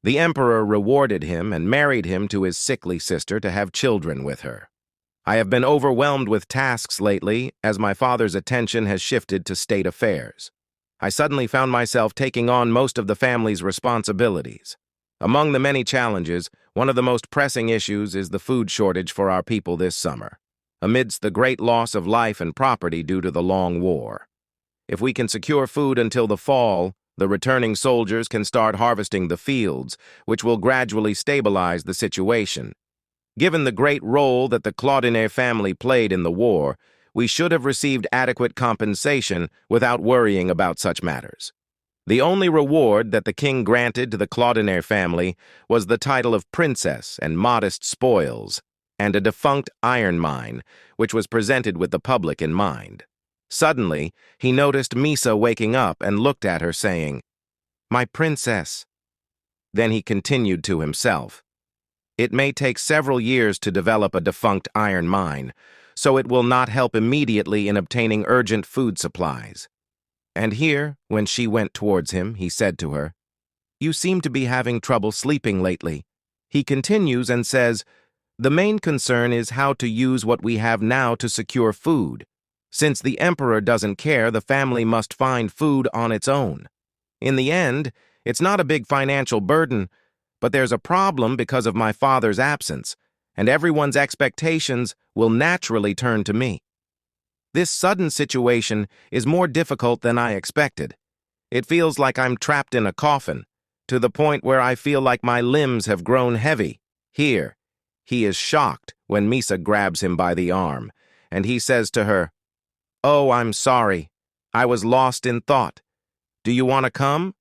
The emperor rewarded him and married him to his sickly sister to have children with her. I have been overwhelmed with tasks lately as my father's attention has shifted to state affairs. I suddenly found myself taking on most of the family's responsibilities. Among the many challenges, one of the most pressing issues is the food shortage for our people this summer, amidst the great loss of life and property due to the long war. If we can secure food until the fall, the returning soldiers can start harvesting the fields, which will gradually stabilize the situation. Given the great role that the Claudine family played in the war, we should have received adequate compensation without worrying about such matters. The only reward that the king granted to the Claudine family was the title of princess and modest spoils, and a defunct iron mine, which was presented with the public in mind. Suddenly, he noticed Misa waking up and looked at her, saying, "My princess." Then he continued to himself, "It may take several years to develop a defunct iron mine, so it will not help immediately in obtaining urgent food supplies." And here, when she went towards him, he said to her, "You seem to be having trouble sleeping lately." He continues and says, "The main concern is how to use what we have now to secure food. Since the emperor doesn't care, the family must find food on its own. In the end, it's not a big financial burden, but there's a problem because of my father's absence, and everyone's expectations will naturally turn to me. This sudden situation is more difficult than I expected. It feels like I'm trapped in a coffin, to the point where I feel like my limbs have grown heavy." Here, he is shocked when Misa grabs him by the arm, and he says to her, "Oh, I'm sorry. I was lost in thought. Do you want to come?"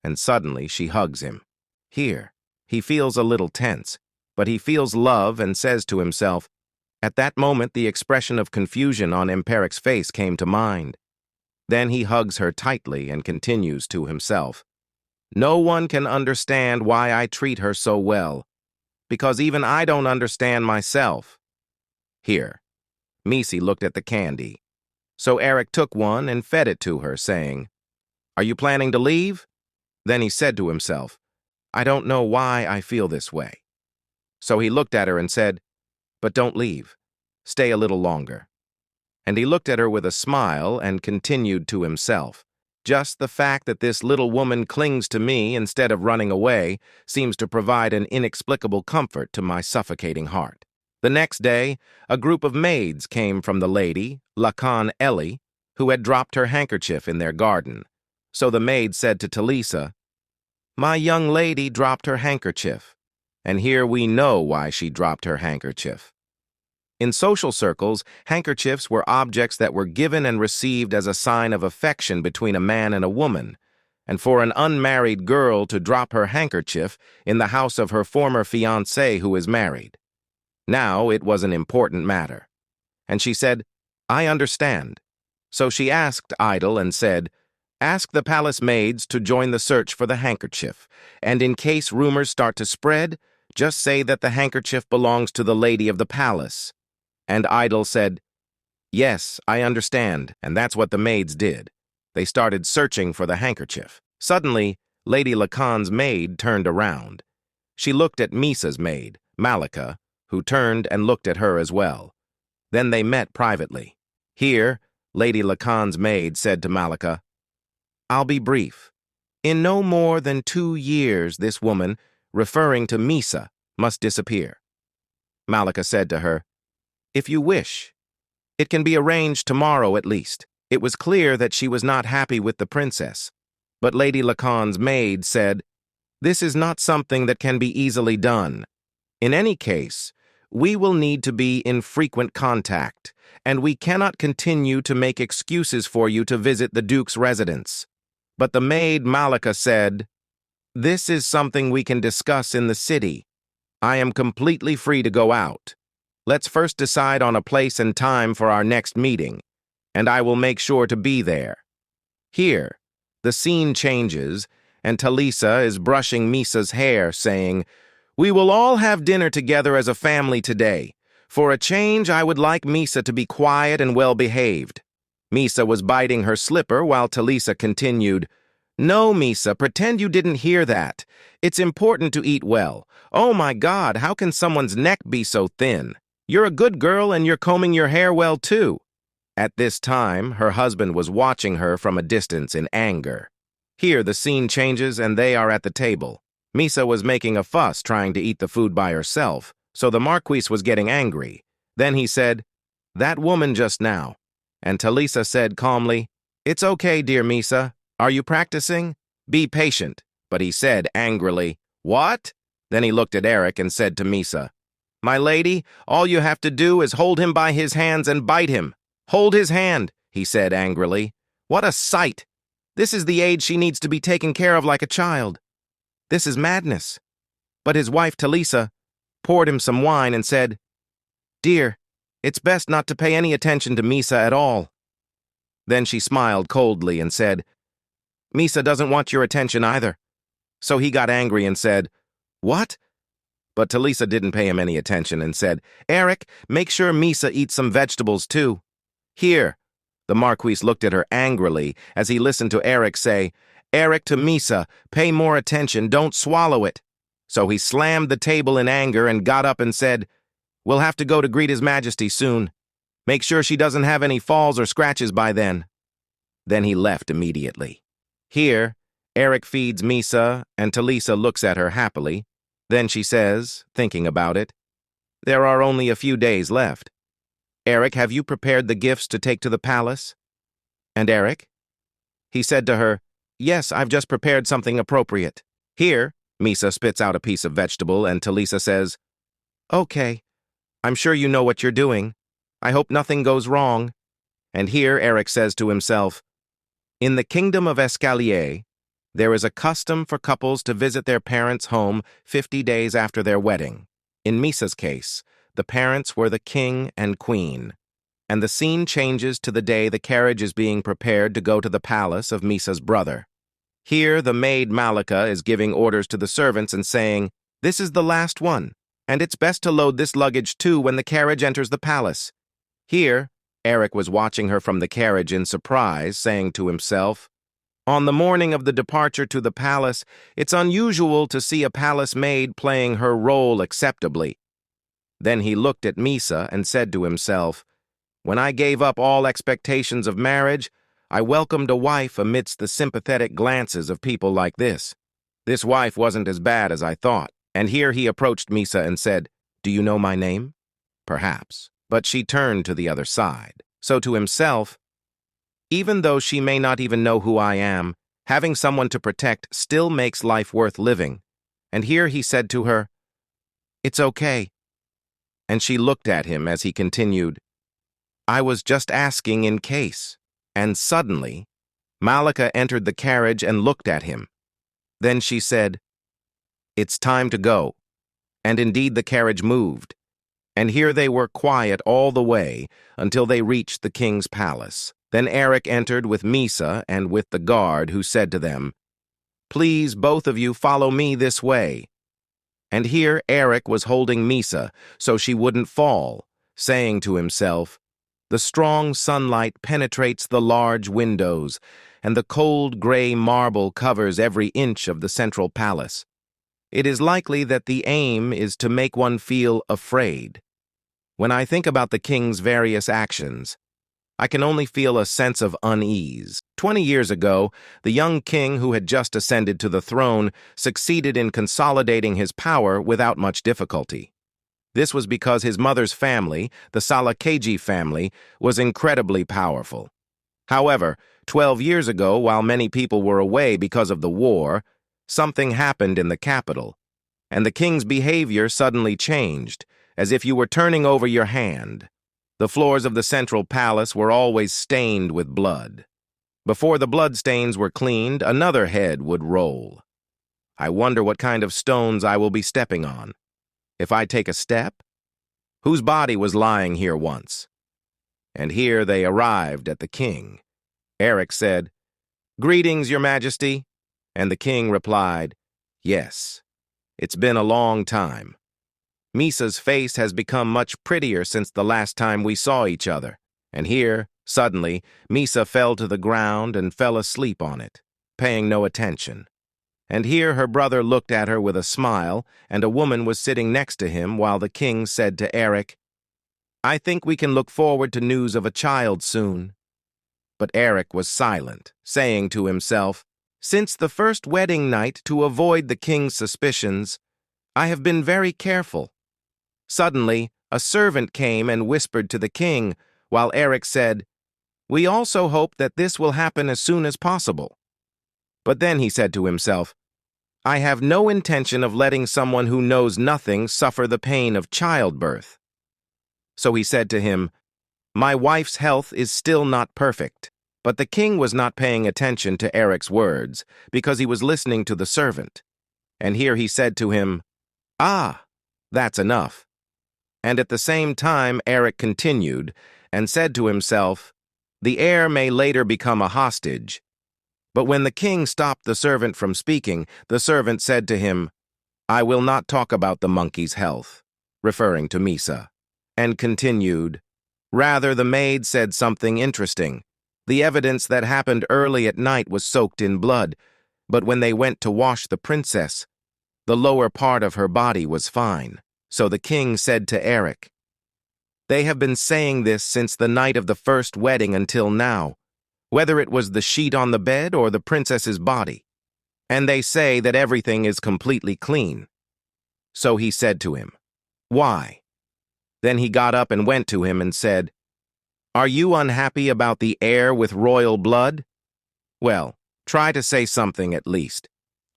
And suddenly she hugs him. Here, he feels a little tense, but he feels love and says to himself, at that moment the expression of confusion on Emperic's face came to mind. Then he hugs her tightly and continues to himself, "No one can understand why I treat her so well, because even I don't understand myself." Here, Misi looked at the candy. So Eric took one and fed it to her, saying, "Are you planning to leave?" Then he said to himself, "I don't know why I feel this way." So he looked at her and said, "But don't leave. Stay a little longer." And he looked at her with a smile and continued to himself, "Just the fact that this little woman clings to me instead of running away seems to provide an inexplicable comfort to my suffocating heart." The next day, a group of maids came from the lady, Lacan Ellie, who had dropped her handkerchief in their garden. So the maid said to Talisa, "My young lady dropped her handkerchief." And here we know why she dropped her handkerchief. In social circles, handkerchiefs were objects that were given and received as a sign of affection between a man and a woman, and for an unmarried girl to drop her handkerchief in the house of her former fiancé who is married. Now it was an important matter. And she said, "I understand." So she asked Idle and said, "Ask the palace maids to join the search for the handkerchief, and in case rumors start to spread, just say that the handkerchief belongs to the lady of the palace." And Idle said, "Yes, I understand," and that's what the maids did. They started searching for the handkerchief. Suddenly, Lady Lacan's maid turned around. She looked at Misa's maid, Malika, who turned and looked at her as well. Then they met privately. Here, Lady Lacan's maid said to Malika, "I'll be brief. In no more than 2 years, this woman, referring to Misa, must disappear." Malika said to her, "If you wish. It can be arranged tomorrow at least." It was clear that she was not happy with the princess, but Lady Lacan's maid said, "This is not something that can be easily done. In any case, we will need to be in frequent contact, and we cannot continue to make excuses for you to visit the Duke's residence." But the maid Malika said, "This is something we can discuss in the city. I am completely free to go out. Let's first decide on a place and time for our next meeting, and I will make sure to be there." Here, the scene changes, and Talisa is brushing Misa's hair, saying, "We will all have dinner together as a family today. For a change, I would like Misa to be quiet and well-behaved." Misa was biting her slipper while Talisa continued, No, Misa, pretend you didn't hear that. It's important to eat well. Oh my God, how can someone's neck be so thin? You're a good girl and you're combing your hair well too. At this time, her husband was watching her from a distance in anger. Here, the scene changes and they are at the table. Misa was making a fuss trying to eat the food by herself, so the Marquis was getting angry. Then he said, "That woman just now." And Talisa said calmly, "It's okay, dear Misa. Are you practicing? Be patient." But he said angrily, "What?" Then he looked at Eric and said to Misa, "My lady, all you have to do is hold him by his hands and bite him. Hold his hand," he said angrily. "What a sight! This is the age she needs to be taken care of like a child. This is madness." But his wife, Talisa, poured him some wine and said, "Dear, it's best not to pay any attention to Misa at all." Then she smiled coldly and said, "Misa doesn't want your attention either." So he got angry and said, "What?" But Talisa didn't pay him any attention and said, "Eric, make sure Misa eats some vegetables too." "Here." The Marquis looked at her angrily as he listened to Eric say, "Eric to Misa, pay more attention, don't swallow it." So he slammed the table in anger and got up and said, "We'll have to go to greet His Majesty soon. Make sure she doesn't have any falls or scratches by then." Then he left immediately. Here, Eric feeds Misa and Talisa looks at her happily. Then she says, thinking about it, "There are only a few days left. Eric, have you prepared the gifts to take to the palace?" "And Eric?" He said to her, "Yes, I've just prepared something appropriate." Here, Misa spits out a piece of vegetable and Talisa says, "Okay, I'm sure you know what you're doing. I hope nothing goes wrong." And here Eric says to himself, "In the kingdom of Escalier, there is a custom for couples to visit their parents' home 50 days after their wedding. In Misa's case, the parents were the king and queen. And the scene changes to the day the carriage is being prepared to go to the palace of Misa's brother. Here, the maid Malika is giving orders to the servants and saying, "This is the last one, and it's best to load this luggage too when the carriage enters the palace." Here, Eric was watching her from the carriage in surprise, saying to himself, "On the morning of the departure to the palace, it's unusual to see a palace maid playing her role acceptably." Then he looked at Misa and said to himself, "When I gave up all expectations of marriage, I welcomed a wife amidst the sympathetic glances of people like this. This wife wasn't as bad as I thought." And here he approached Misa and said, "Do you know my name?" "Perhaps." But she turned to the other side. So to himself, "Even though she may not even know who I am, having someone to protect still makes life worth living." And here he said to her, "It's okay." And she looked at him as he continued, "I was just asking in case." And suddenly, Malika entered the carriage and looked at him. Then she said, "It's time to go." And indeed the carriage moved. And here they were quiet all the way until they reached the king's palace. Then Eric entered with Misa and with the guard, who said to them, "Please, both of you, follow me this way." And here Eric was holding Misa so she wouldn't fall, saying to himself, "The strong sunlight penetrates the large windows, and the cold gray marble covers every inch of the central palace. It is likely that the aim is to make one feel afraid. When I think about the king's various actions, I can only feel a sense of unease." 20 years ago, the young king who had just ascended to the throne succeeded in consolidating his power without much difficulty. This was because his mother's family, the Salakaji family, was incredibly powerful. However, 12 years ago, while many people were away because of the war, something happened in the capital, and the king's behavior suddenly changed, as if you were turning over your hand. The floors of the central palace were always stained with blood. Before the bloodstains were cleaned, another head would roll. I wonder what kind of stones I will be stepping on. If I take a step? Whose body was lying here once? And here they arrived at the king. Eric said, "Greetings, Your Majesty." And the king replied, "Yes, it's been a long time. Misa's face has become much prettier since the last time we saw each other." And here, suddenly, Misa fell to the ground and fell asleep on it. paying no attention. And here her brother looked at her with a smile, and a woman was sitting next to him while the king said to Eric, "I think we can look forward to news of a child soon." But Eric was silent, saying to himself, "Since the first wedding night, to avoid the king's suspicions, I have been very careful." Suddenly, a servant came and whispered to the king, while Eric said, "We also hope that this will happen as soon as possible." But then he said to himself, "I have no intention of letting someone who knows nothing suffer the pain of childbirth." So he said to him, "My wife's health is still not perfect." But the king was not paying attention to Eric's words, because he was listening to the servant. And here he said to him, "Ah, that's enough." And at the same time Eric continued, and said to himself, "The heir may later become a hostage." But when the king stopped the servant from speaking, the servant said to him, "I will not talk about the monkey's health," referring to Misa, and continued, "Rather, the maid said something interesting. The evidence that happened early at night was soaked in blood, but when they went to wash the princess, the lower part of her body was fine." So the king said to Eric, "They have been saying this since the night of the first wedding until now, whether it was the sheet on the bed or the princess's body. And they say that everything is completely clean." So he said to him, "Why?" Then he got up and went to him and said, "Are you unhappy about the heir with royal blood? Well, try to say something at least.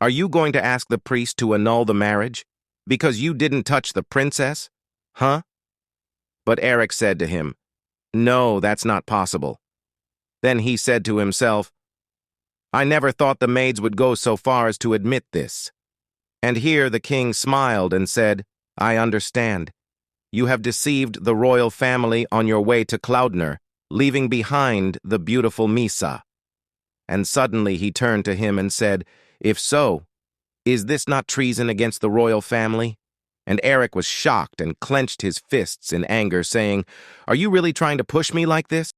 Are you going to ask the priest to annul the marriage? Because you didn't touch the princess? Huh?" But Eric said to him, "No, that's not possible." Then he said to himself, "I never thought the maids would go so far as to admit this." And here the king smiled and said, "I understand. You have deceived the royal family on your way to Cloudner, leaving behind the beautiful Misa." And suddenly he turned to him and said, "If so, is this not treason against the royal family?" And Eric was shocked and clenched his fists in anger, saying, "Are you really trying to push me like this?"